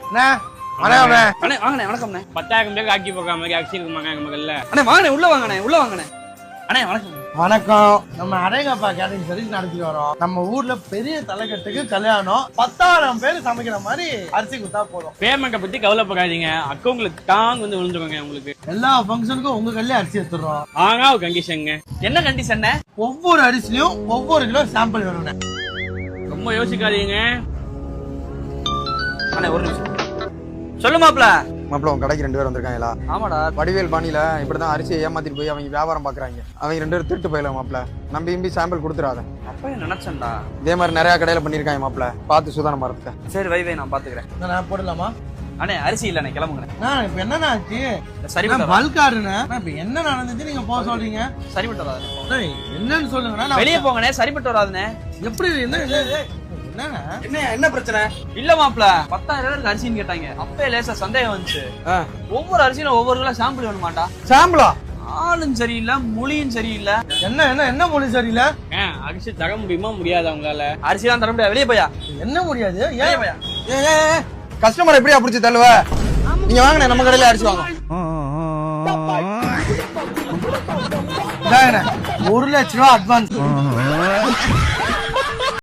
வணக்கம்ண்ணே. 10,000 பேருக்கு ஆக்கி போகாம ஆக்சி இருக்குமாங்க எங்க மகள்ல. அண்ணே வாங்கண்ணே, உள்ள வாங்கண்ணே. அண்ணே வணக்கம். வணக்கம். நம்ம அடேங்கப்பா கேட்டரிங் சர்வீஸ் நடத்திட்டு வரோம். நம்ம ஊர்ல பெரிய தலைக்கட்டுக்கு கல்யாணம், 10,000 பேர் சமைக்கிற மாதிரி அரிசி குத்தா போதும். பேமெண்ட்டை பத்தி கவலைப்படாதீங்க, அக்கௌண்ட்ல டாங் வந்து விழுந்துருவாங்க உங்களுக்கு. எல்லா ஃபங்க்ஷனுக்கும் உங்க கல்லே அரிசி எடுத்துடுறோம். ஆனா ஒரு கண்டிஷனுங்க. என்ன கண்டிஷன்? ஒவ்வொரு அரிசிலையும் ஒவ்வொரு கிலோ சாம்பிள் வேணும். ரொம்ப யோசிக்காதீங்க. அண்ணே ஒரு நிமிஷம் சொல்லு மாப்ள. உன் கடைக்கு 2 பேர் வந்திருக்காங்களா? ஆமாடா. வடிவேல் பாணியில இப்படிதான் அரிசியை ஏமாத்திட்டு போய் அவங்க வியாபாரம் பாக்குறாங்க. அவங்க 2 பேரும் திருட்டு போயில மாப்ள. நம்பி சாம்பிள் கொடுத்துறாத. அப்ப நினைச்சேன்டா. இதே மாதிரி நிறைய கடையில பண்ணிருக்காங்க மாப்ள. பார்த்து சுதாரணமா இருக்க. சரி வை நான் பாத்துக்கிறேன். நான் போடலாமா? அண்ணே அரிசி இல்லண்ணே, கிளம்புங்கண்ணே. இப்ப என்ன ஆச்சு? சரி பல்காருண்ணே. இப்ப என்ன நடந்துச்சு நீங்க போக சொல்றீங்க? சரிபட்டு வராதுண்ணே. என்னன்னு சொல்லுங்கண்ணா. வெளியே போங்கண்ணே, சரிபட்டு வராதுண்ணே. எப்படி? என்ன பிரச்சனை? இல்ல மாப்ள, 10,000 பேருக்கு அரிசின்னு கேட்டாங்க. அப்பே லேசா சந்தேகம் வந்துச்சு. ஒவ்வொரு அரிசியில ஒவ்வொரு கிலோ சாம்பிள் வேணும் மாட்டா. சாம்பிளா? ஆளும் சரியில்லை, மொழியும் சரியில்லை. என்ன மொழி சரியில்லை? அரிசி தர முடியுமா முடியாது அவங்களால? அரிசி தான் தர முடியாது. வெளியே போயா. என்ன முடியாது? ஏன் போயா? கஸ்டமர் எப்படியா பிடிச்சி தள்ளுவ? நீங்க வாங்க, நம்ம கடையில அரிசி வாங்க. 1 லட்சம் ரூபா அட்வான்ஸ்.